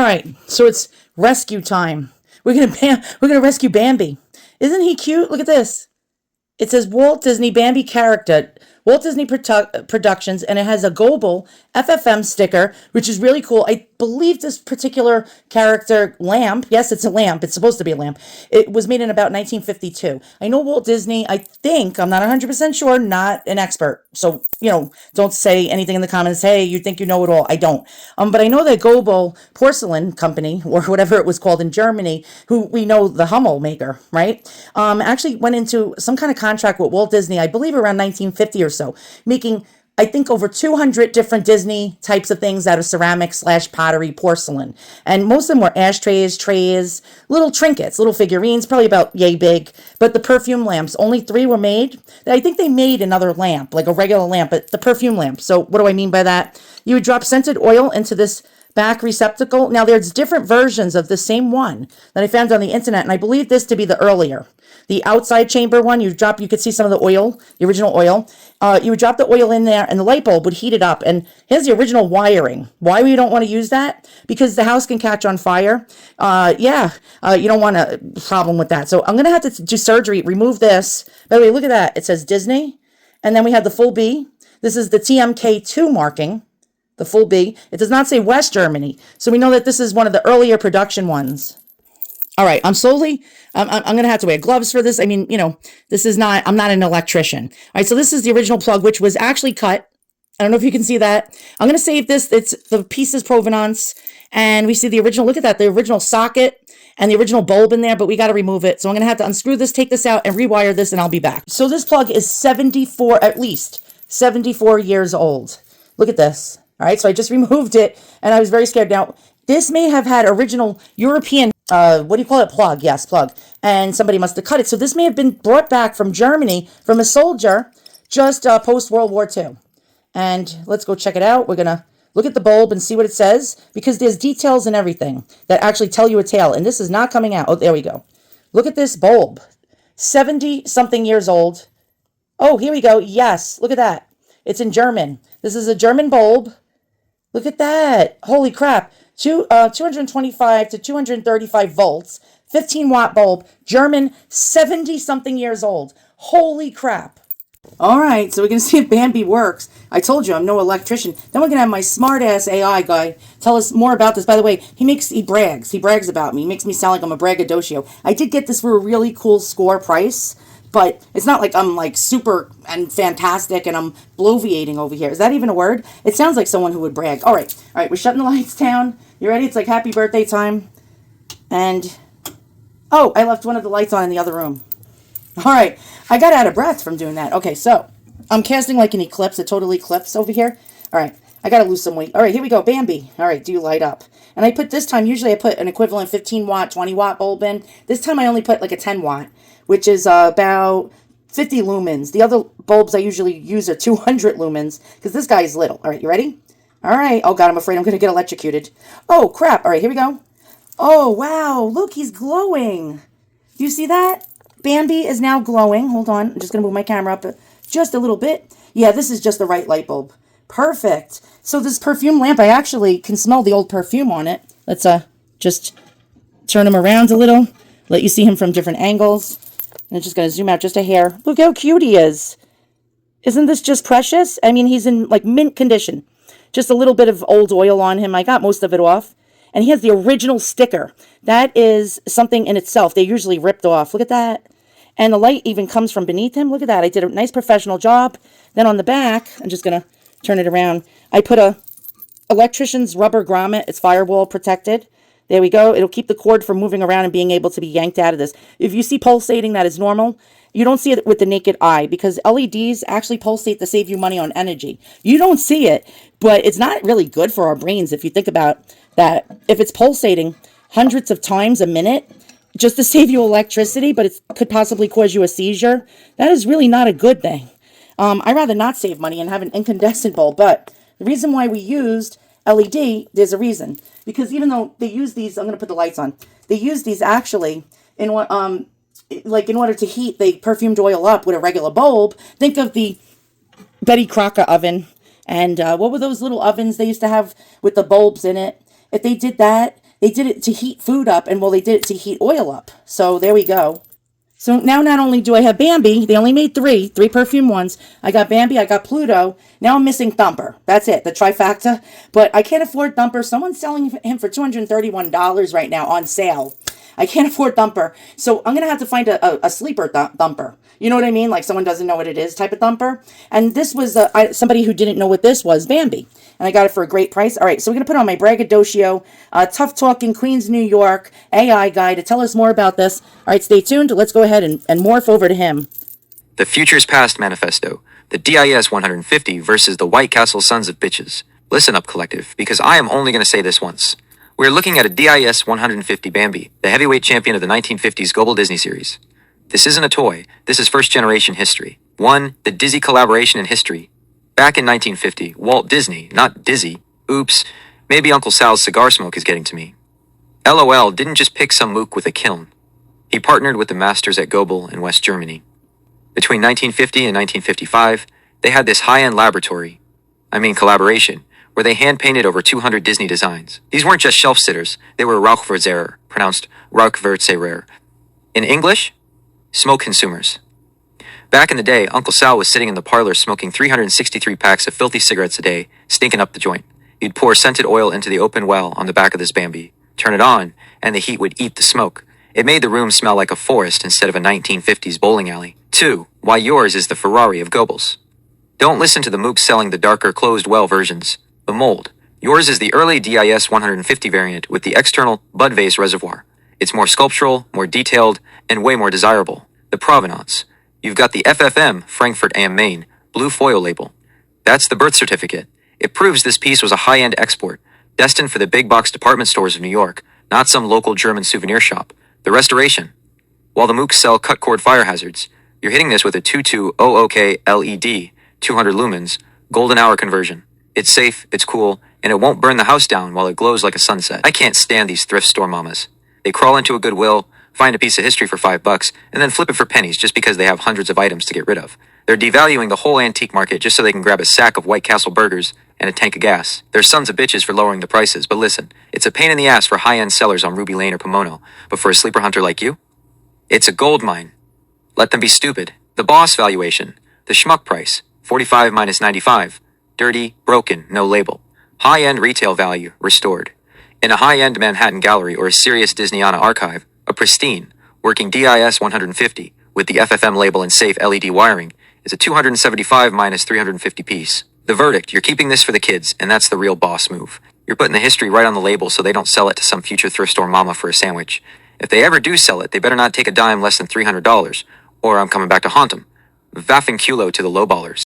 right, so it's rescue time. We're gonna rescue Bambi. Isn't he cute? Look at this. It says Walt Disney Bambi character, Walt Disney Productions, and it has a Goebel FFM sticker, which is really cool. I believe this particular character, lamp, yes, it's a lamp. It's supposed to be a lamp. It was made in about 1952. I know Walt Disney, I think, I'm not 100% sure, not an expert. So, don't say anything in the comments, hey, you think you know it all. I don't. But I know that Goebel Porcelain Company, or whatever it was called in Germany, who we know the Hummel maker, right? Actually went into some kind of contract with Walt Disney, I believe around 1950 or so, making, I think, over 200 different Disney types of things out of ceramic / pottery porcelain. And most of them were ashtrays, trays, little trinkets, little figurines, probably about yay big. But the perfume lamps, only 3 were made. I think they made another lamp, like a regular lamp, but the perfume lamp. So what do I mean by that? You would drop scented oil into this back receptacle. Now, there's different versions of the same one that I found on the internet, and I believe this to be the earlier. The outside chamber one, you could see some of the oil, the original oil. You would drop the oil in there, and the light bulb would heat it up. And here's the original wiring. Why we don't want to use that? Because the house can catch on fire. You don't want a problem with that. So I'm going to have to do surgery, remove this. By the way, look at that. It says Disney. And then we have the full B. This is the TMK2 marking. The full B. It does not say West Germany. So we know that this is one of the earlier production ones. All right, I'm going to have to wear gloves for this. I mean, I'm not an electrician. All right, so this is the original plug, which was actually cut. I don't know if you can see that. I'm going to save this. It's the pieces provenance. And we see the original, look at that, the original socket and the original bulb in there, but we got to remove it. So I'm going to have to unscrew this, take this out, and rewire this, and I'll be back. So this plug is at least 74 years old. Look at this. All right, so I just removed it, and I was very scared. Now, this may have had original European, plug. Yes, plug. And somebody must have cut it. So this may have been brought back from Germany from a soldier just post-World War II. And let's go check it out. We're going to look at the bulb and see what it says, because there's details and everything that actually tell you a tale. And this is not coming out. Oh, there we go. Look at this bulb. 70-something years old. Oh, here we go. Yes, look at that. It's in German. This is a German bulb. Look at that. Holy crap. 225 to 235 volts, 15-watt bulb, German, 70-something years old. Holy crap. All right, so we're going to see if Bambi works. I told you I'm no electrician. Then we're going to have my smart-ass AI guy tell us more about this. By the way, he brags. He brags about me. He makes me sound like I'm a braggadocio. I did get this for a really cool score price, but it's not like I'm like super and fantastic and I'm bloviating over here. Is that even a word? It sounds like someone who would brag. All right, we're shutting the lights down. You ready? It's like happy birthday time. And, oh, I left one of the lights on in the other room. All right, I got out of breath from doing that. Okay, so I'm casting like an eclipse, a total eclipse over here. All right, I got to lose some weight. All right, here we go, Bambi. All right, do you light up? And I put this time, usually I put an equivalent 15-watt, 20-watt bulb in. This time I only put like a 10-watt, which is about 50 lumens. The other bulbs I usually use are 200 lumens because this guy is little. All right, you ready? All right. Oh, God, I'm afraid I'm going to get electrocuted. Oh, crap. All right, here we go. Oh, wow. Look, he's glowing. Do you see that? Bambi is now glowing. Hold on. I'm just going to move my camera up just a little bit. Yeah, this is just the right light bulb. Perfect. So this perfume lamp, I actually can smell the old perfume on it. Let's just turn him around a little. Let you see him from different angles. And I'm just going to zoom out just a hair. Look how cute he is. Isn't this just precious? I mean, he's in like mint condition. Just a little bit of old oil on him. I got most of it off. And he has the original sticker. That is something in itself. They usually ripped off. Look at that. And the light even comes from beneath him. Look at that. I did a nice professional job. Then on the back, I'm just going to turn it around. I put a electrician's rubber grommet. It's firewall protected. There we go. It'll keep the cord from moving around and being able to be yanked out of this. If you see pulsating, that is normal. You don't see it with the naked eye because LEDs actually pulsate to save you money on energy. You don't see it, but it's not really good for our brains if you think about that. If it's pulsating hundreds of times a minute just to save you electricity, but it could possibly cause you a seizure, that is really not a good thing. I'd rather not save money and have an incandescent bulb, but the reason why we used LED, there's a reason. Because even though they use these, I'm going to put the lights on. They use these actually in what, like in order to heat the perfumed oil up with a regular bulb. Think of the Betty Crocker oven. And what were those little ovens they used to have with the bulbs in it? If they did that, They did it to heat food up, and well, they did it to heat oil up. So there we go. So now not only do I have Bambi, they only made three perfume ones. I got Bambi, I got Pluto. Now I'm missing Thumper. That's it, the trifecta. But I can't afford Thumper. Someone's selling him for $231 right now on sale. I can't afford Thumper. So I'm going to have to find a sleeper Thumper. You know what I mean? Like someone doesn't know what it is type of Thumper. And this was somebody who didn't know what this was, Bambi. And I got it for a great price. All right, so we're going to put on my braggadocio, tough talking Queens, New York AI guy to tell us more about this. All right, stay tuned. Let's go ahead and morph over to him. The Future's Past Manifesto. The DIS 150 versus the White Castle Sons of Bitches. Listen up, collective, because I am only going to say this once. We're looking at a DIS 150 Bambi, the heavyweight champion of the 1950s Goebel Disney series. This isn't a toy, this is first-generation history. One, the Dizzy collaboration in history. Back in 1950, Walt Disney, not Dizzy. Oops, maybe Uncle Sal's cigar smoke is getting to me. LOL didn't just pick some mook with a kiln. He partnered with the masters at Goebel in West Germany. Between 1950 and 1955, they had this high-end collaboration, where they hand-painted over 200 Disney designs. These weren't just shelf-sitters, they were Rauchverzerer, pronounced Rauchverzerer. In English, smoke consumers. Back in the day, Uncle Sal was sitting in the parlor smoking 363 packs of filthy cigarettes a day, stinking up the joint. He'd pour scented oil into the open well on the back of this Bambi, turn it on, and the heat would eat the smoke. It made the room smell like a forest instead of a 1950s bowling alley. 2. Why yours is the Ferrari of Goebbels. Don't listen to the mooks selling the darker closed well versions. The mold. Yours is the early DIS 150 variant with the external bud vase reservoir. It's more sculptural, more detailed, and way more desirable. The provenance. You've got the FFM, Frankfurt am Main, blue foil label. That's the birth certificate. It proves this piece was a high-end export, destined for the big box department stores of New York, not some local German souvenir shop. The restoration. While the mooks sell cut-cord fire hazards, you're hitting this with a 2200K LED, 200 lumens, golden hour conversion. It's safe, it's cool, and it won't burn the house down while it glows like a sunset. I can't stand these thrift store mamas. They crawl into a Goodwill, find a piece of history for $5, and then flip it for pennies just because they have hundreds of items to get rid of. They're devaluing the whole antique market just so they can grab a sack of White Castle burgers and a tank of gas. They're sons of bitches for lowering the prices, but listen, it's a pain in the ass for high-end sellers on Ruby Lane or Pomona, but for a sleeper hunter like you, it's a gold mine. Let them be stupid. The boss valuation. The schmuck price. 45 minus 95. Dirty, broken, no label. High-end retail value, restored. In a high-end Manhattan gallery or a serious Disneyana archive, a pristine, working DIS 150 with the FFM label and safe LED wiring is a 275 minus 350 piece. The verdict, you're keeping this for the kids, and that's the real boss move. You're putting the history right on the label so they don't sell it to some future thrift store mama for a sandwich. If they ever do sell it, they better not take a dime less than $300, or I'm coming back to haunt them. Vaffing culo to the lowballers.